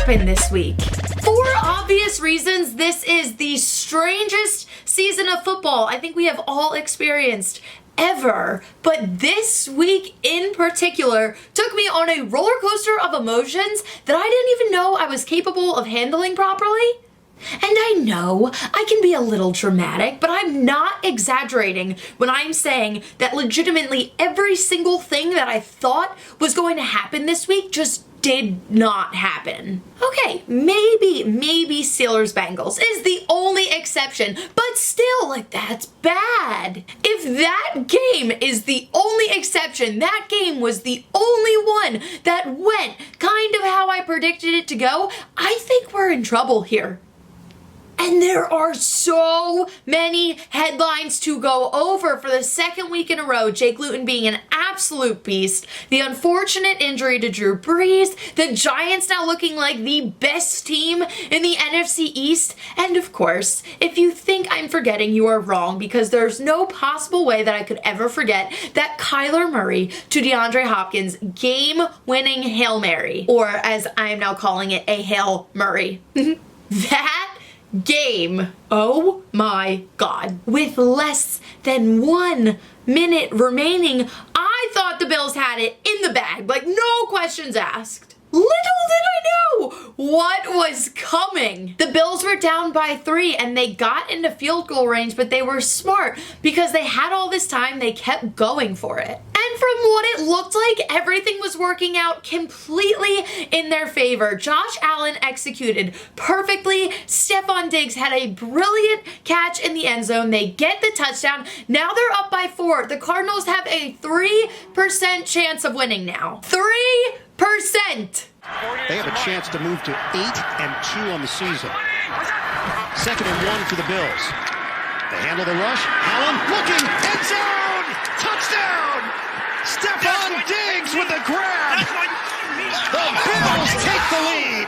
happen this week? For obvious reasons, this is the strangest season of football I think we have all experienced ever. But this week in particular took me on a roller coaster of emotions that I didn't even know I was capable of handling properly. And I know I can be a little dramatic, but I'm not exaggerating when I'm saying that legitimately every single thing that I thought was going to happen this week just did not happen. Okay, maybe Steelers Bengals is the only exception, but still, like, that's bad. If that game is the only exception, that game was the only one that went kind of how I predicted it to go, I think we're in trouble here. And there are so many headlines to go over for the second week in a row. Jake Luton being an absolute beast. The unfortunate injury to Drew Brees. The Giants now looking like the best team in the NFC East. And of course, if you think I'm forgetting, you are wrong, because there's no possible way that I could ever forget that Kyler Murray to DeAndre Hopkins game-winning Hail Mary. Or as I am now calling it, a Hail Murray. That game, oh my god. With less than 1 minute remaining, I thought the Bills had it in the bag, like no questions asked. Little did I know what was coming. The Bills were down by 3 and they got into field goal range, but they were smart because they had all this time, they kept going for it. And from what it looked like, everything was working out completely in their favor. Josh Allen executed perfectly. Stephon Diggs had a brilliant catch in the end zone. They get the touchdown. Now they're up by 4. The Cardinals have a 3% chance of winning now. 3%! They have a chance to move to 8-2 on the season. 2nd and 1 for the Bills. They handle the rush. Allen looking, end zone, touchdown! Stephon Diggs with the grab. The Bills take the lead.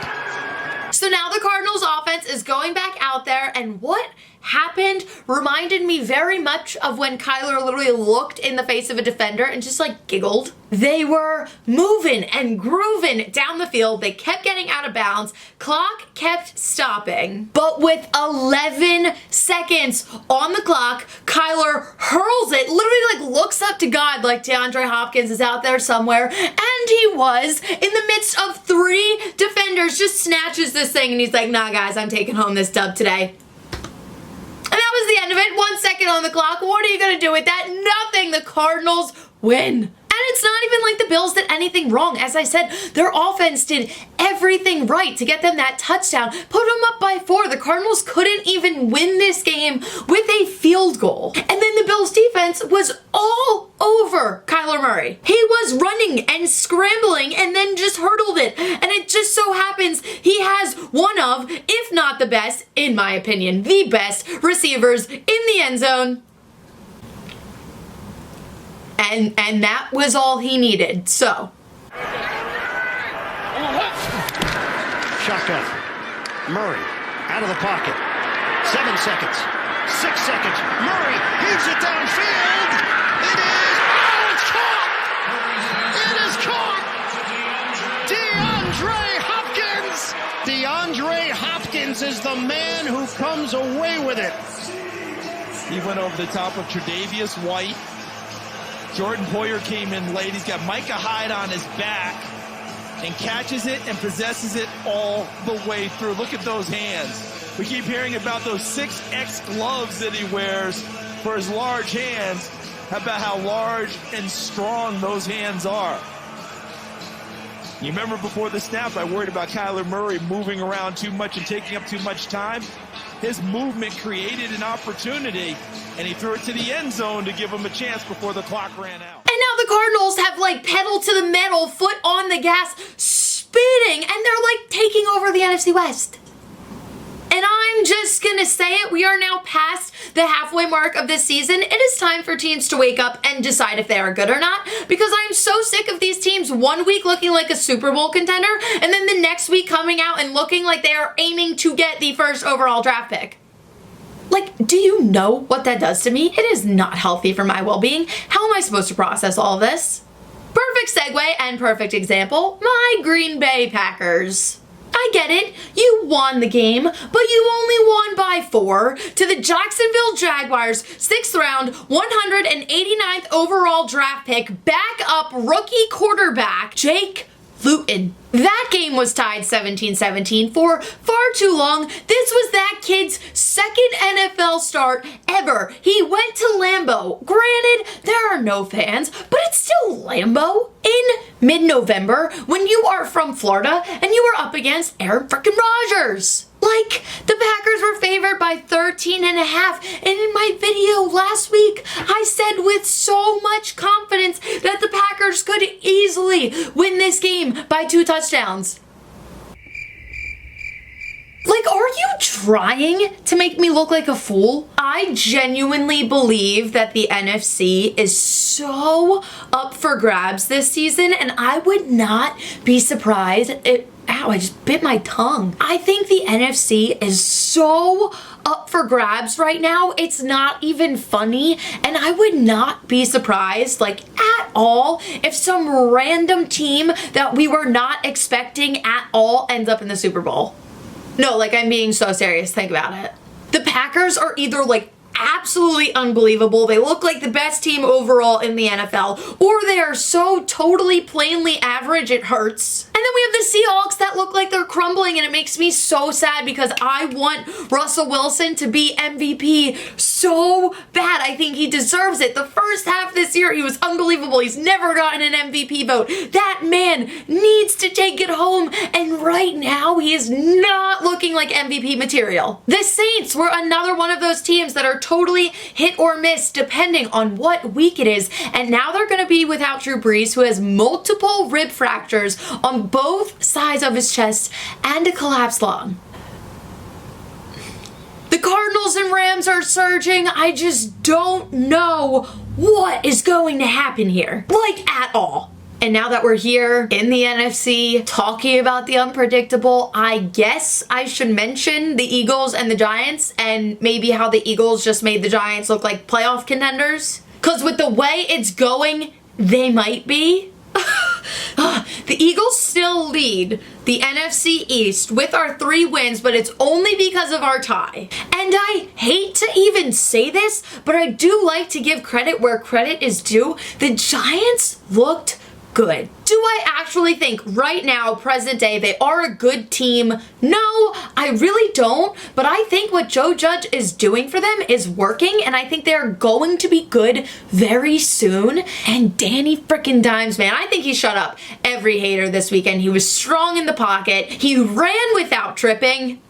So now the Cardinals offense is going back out there, and what happened reminded me very much of when Kyler literally looked in the face of a defender and just like giggled. They were moving and grooving down the field. They kept getting out of bounds. Clock kept stopping. But with 11 seconds on the clock, Kyler hurls it, literally like looks up to God like DeAndre Hopkins is out there somewhere. And he was in the midst of 3 defenders, just snatches this thing and he's like, nah guys, I'm taking home this dub today. And that was the end of it. 1 second on the clock. What are you going to do with that? Nothing. The Cardinals win. And it's not even like the Bills did anything wrong. As I said, their offense did everything right to get them that touchdown. Put them up by 4. The Cardinals couldn't even win this game with a field goal. And then the Bills defense was all over Kyler Murray. He was running and scrambling and then just hurdled it. And it just so happens he has one of, if not the best, in my opinion, the best receivers in the end zone. And that was all he needed, so. Shotgun. Murray out of the pocket. 7 seconds. 6 seconds. Murray heaves it downfield. It is. Oh, it's caught. It is caught. DeAndre Hopkins is the man who comes away with it. He went over the top of Tre'Davious White. Jordan Poyer came in late. He's got Micah Hyde on his back and catches it and possesses it all the way through. Look at those hands. We keep hearing about those 6X gloves that he wears for his large hands. How about how large and strong those hands are? You remember before the snap, I worried about Kyler Murray moving around too much and taking up too much time. His movement created an opportunity, and he threw it to the end zone to give him a chance before the clock ran out. And now the Cardinals have like pedal to the metal, foot on the gas, spinning, and they're like taking over the NFC West. And I'm just gonna say it, we are now past the halfway mark of this season. It is time for teams to wake up and decide if they are good or not, because I'm so sick of these teams 1 week looking like a Super Bowl contender, and then the next week coming out and looking like they are aiming to get the first overall draft pick. Like, do you know what that does to me? It is not healthy for my well-being. How am I supposed to process all of this? Perfect segue and perfect example, my Green Bay Packers. I get it. You won the game, but you only won by 4 to the Jacksonville Jaguars, 6th round, 189th overall draft pick, backup rookie quarterback, Jake Luton. That game was tied 17-17 for far too long. This was that kid's second NFL start ever. He went to Lambeau. Granted, there are no fans, but it's still Lambeau in mid-November when you are from Florida and you are up against Aaron frickin' Rodgers. Like, the Packers were favored by 13 and a half. And in my video last week, I said with so much confidence that the Packers could easily win this game by 2 touchdowns. Like, are you trying to make me look like a fool? I genuinely believe that the NFC is so up for grabs this season, and I would not be surprised if... Ow, I just bit my tongue. I think the NFC is so up for grabs right now. It's not even funny. And I would not be surprised, like, at all, if some random team that we were not expecting at all ends up in the Super Bowl. No, like, I'm being so serious. Think about it. The Packers are either, like, absolutely unbelievable. They look like the best team overall in the NFL, or they are so totally plainly average it hurts. And then we have the Seahawks that look like they're crumbling, and it makes me so sad because I want Russell Wilson to be MVP so bad. I think he deserves it. The first half this year, he was unbelievable. He's never gotten an MVP vote. That man needs to take it home, and right now he is not looking like MVP material. The Saints were another one of those teams that are totally hit or miss depending on what week it is, and now they're going to be without Drew Brees, who has multiple rib fractures on both sides of his chest and a collapsed lung. The Cardinals and Rams are surging. I just don't know what is going to happen here, like, at all. And now that we're here in the NFC talking about the unpredictable, I guess I should mention the Eagles and the Giants, and maybe how the Eagles just made the Giants look like playoff contenders. Because with the way it's going, they might be. The Eagles still lead the NFC East with our 3 wins, but it's only because of our tie. And I hate to even say this, but I do like to give credit where credit is due. The Giants looked good. Do I actually think right now, present day, they are a good team? No, I really don't. But I think what Joe Judge is doing for them is working, and I think they're going to be good very soon. And Danny frickin' Dimes, man, I think he shut up every hater this weekend. He was strong in the pocket. He ran without tripping.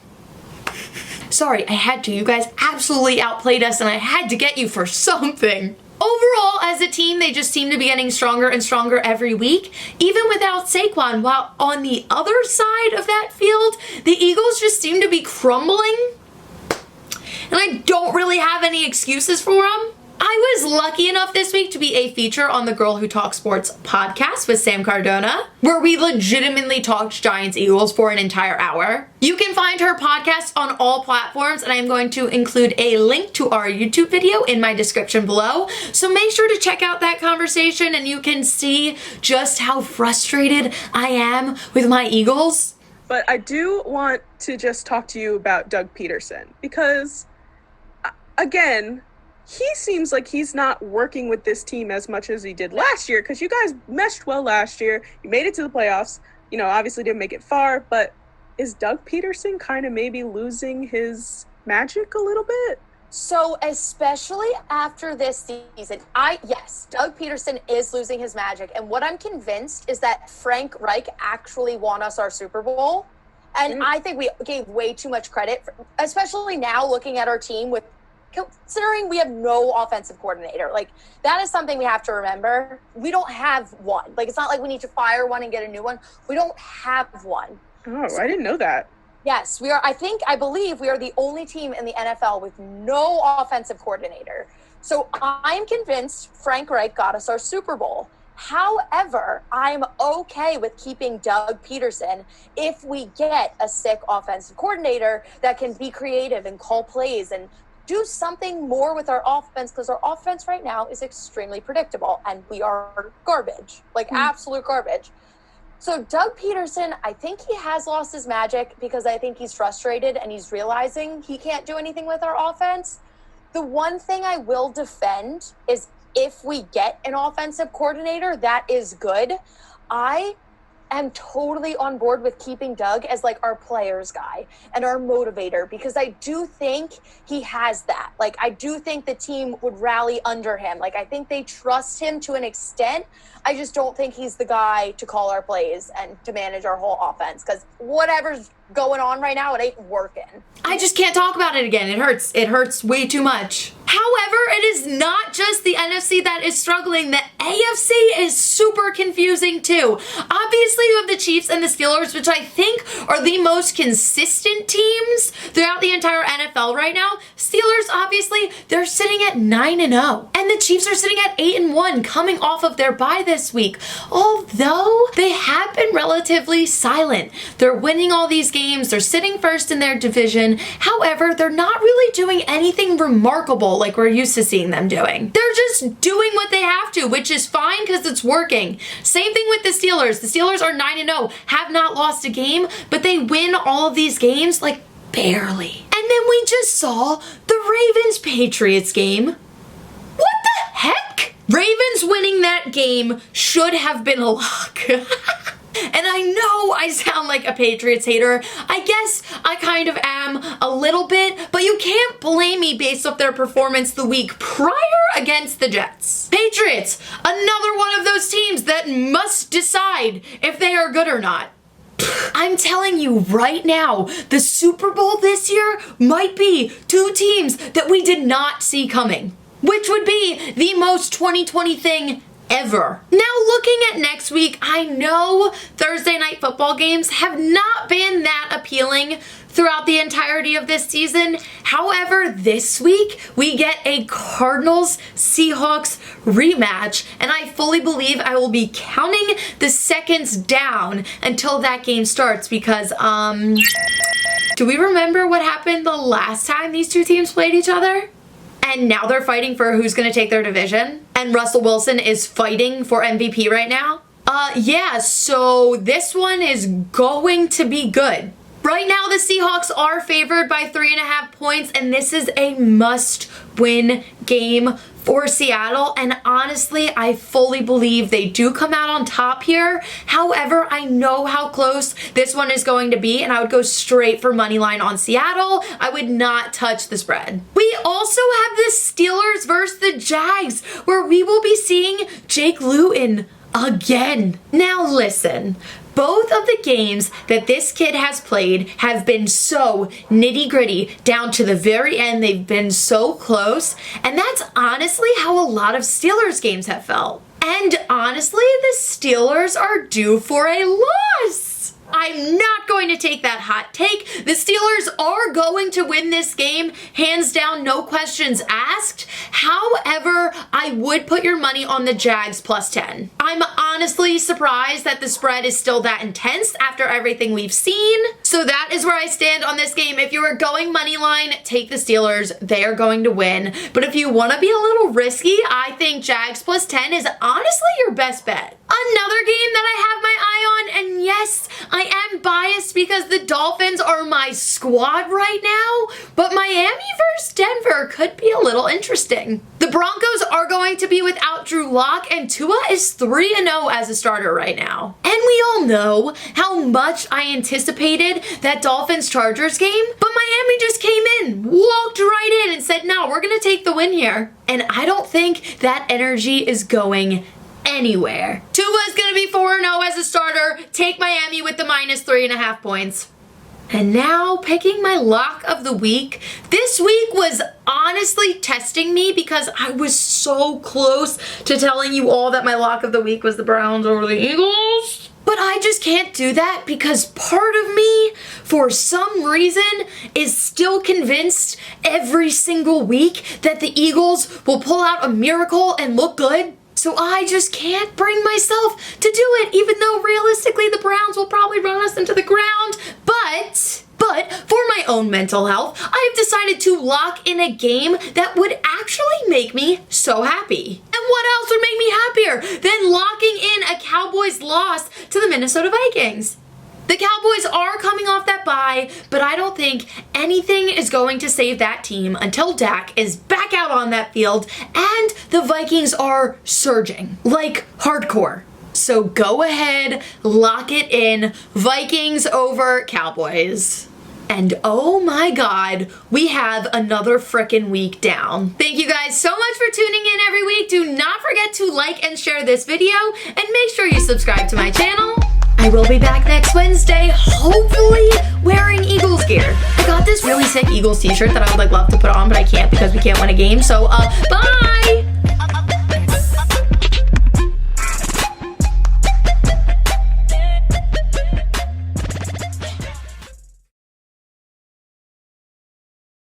Sorry, I had to. You guys absolutely outplayed us, and I had to get you for something. Overall, as a team, they just seem to be getting stronger and stronger every week, even without Saquon. While on the other side of that field, the Eagles just seem to be crumbling. And I don't really have any excuses for them. I was lucky enough this week to be a feature on the Girl Who Talks Sports podcast with Sam Cardona, where we legitimately talked Giants Eagles for an entire hour. You can find her podcast on all platforms, and I'm going to include a link to our YouTube video in my description below. So make sure to check out that conversation, and you can see just how frustrated I am with my Eagles. But I do want to just talk to you about Doug Pederson, because, again, he seems like he's not working with this team as much as he did last year, because you guys meshed well last year. You made it to the playoffs. You know, obviously didn't make it far, but is Doug Pederson kind of maybe losing his magic a little bit? So especially after this season, yes, Doug Pederson is losing his magic. And what I'm convinced is that Frank Reich actually won us our Super Bowl. And I think we gave way too much credit, especially now looking at our team with, considering we have no offensive coordinator. Like, that is something we have to remember. We don't have one. Like, it's not like we need to fire one and get a new one. We don't have one. Oh, so, I didn't know that. Yes, we are. I believe we are the only team in the NFL with no offensive coordinator. So I'm convinced Frank Reich got us our Super Bowl. However, I'm okay with keeping Doug Pederson if we get a sick offensive coordinator that can be creative and call plays and do something more with our offense, because our offense right now is extremely predictable and we are garbage, like absolute garbage. So Doug Pederson, I think he has lost his magic because I think he's frustrated and he's realizing he can't do anything with our offense. The one thing I will defend is if we get an offensive coordinator, that is good. I am totally on board with keeping Doug as like our players guy and our motivator because I do think he has that. Like, I do think the team would rally under him. Like, I think they trust him to an extent. I just don't think he's the guy to call our plays and to manage our whole offense because whatever's going on right now, it ain't working. I just can't talk about it again. It hurts. It hurts way too much. However, it is not just the NFC that is struggling. The AFC is super confusing too. Obviously, you have the Chiefs and the Steelers, which I think are the most consistent teams throughout the entire NFL right now. Steelers, obviously, they're sitting at 9-0. And the Chiefs are sitting at 8-1, coming off of their bye this week. Although they have been relatively silent. They're winning all these games. They're sitting first in their division. However, they're not really doing anything remarkable like we're used to seeing them doing. They're just doing what they have to, which is fine because it's working. Same thing with the Steelers. The Steelers are 9-0, have not lost a game, but they win all of these games like barely. And then we just saw the Ravens-Patriots game. What the heck? Ravens winning that game should have been a lock. And I know I sound like a Patriots hater. I guess I kind of am a little bit, but you can't blame me based off their performance the week prior against the Jets. Patriots, another one of those teams that must decide if they are good or not. I'm telling you right now, the Super Bowl this year might be two teams that we did not see coming, which would be the most 2020 thing ever. Now looking at next week, I know Thursday night football games have not been that appealing throughout the entirety of this season. However, this week we get a Cardinals Seahawks rematch, and I fully believe I will be counting the seconds down until that game starts because do we remember what happened the last time these two teams played each other? And now they're fighting for who's going to take their division. And Russell Wilson is fighting for MVP right now. Yeah, so this one is going to be good. Right now, the Seahawks are favored by 3.5 points, and this is a must-win game for Seattle. And honestly, I fully believe they do come out on top here. However, I know how close this one is going to be, and I would go straight for money line on Seattle. I would not touch the spread. We also have the Steelers versus the Jags, where we will be seeing Jake Luton again. Now listen, both of the games that this kid has played have been so nitty-gritty down to the very end. They've been so close, and that's honestly how a lot of Steelers games have felt. And honestly, the Steelers are due for a loss. I'm not going to take that hot take. The Steelers are going to win this game, hands down, no questions asked. However, I would put your money on the Jags plus 10. I'm honestly surprised that the spread is still that intense after everything we've seen. So that is where I stand on this game. If you are going money line, take the Steelers. They are going to win. But if you want to be a little risky, I think Jags plus 10 is honestly your best bet. Another game that I have my eye on, and yes, I am biased because the Dolphins are my squad right now, but Miami versus Denver could be a little interesting. The Broncos are going to be without Drew Lock, and Tua is 3-0 as a starter right now. And we all know how much I anticipated that Dolphins-Chargers game, but Miami just came in, walked right in, and said, no, we're going to take the win here. And I don't think that energy is going anywhere. Tua's gonna be 4-0 as a starter. Take Miami with the minus 3.5 points. And now picking my lock of the week. This week was honestly testing me because I was so close to telling you all that my lock of the week was the Browns over the Eagles. But I just can't do that because part of me, for some reason, is still convinced every single week that the Eagles will pull out a miracle and look good. So I just can't bring myself to do it, even though realistically the Browns will probably run us into the ground. But for my own mental health, I have decided to lock in a game that would actually make me so happy. And And what else would make me happier than locking in a Cowboys loss to the Minnesota Vikings? The Cowboys are coming off that bye, but I don't think anything is going to save that team until Dak is back out on that field and the Vikings are surging, like hardcore. So go ahead, lock it in, Vikings over Cowboys. And oh my God, we have another frickin' week down. Thank you guys so much for tuning in every week. Do not forget to like and share this video and make sure you subscribe to my channel. I will be back next Wednesday, hopefully wearing Eagles gear. I got this really sick Eagles t-shirt that I would love to put on, but I can't because we can't win a game. So, bye!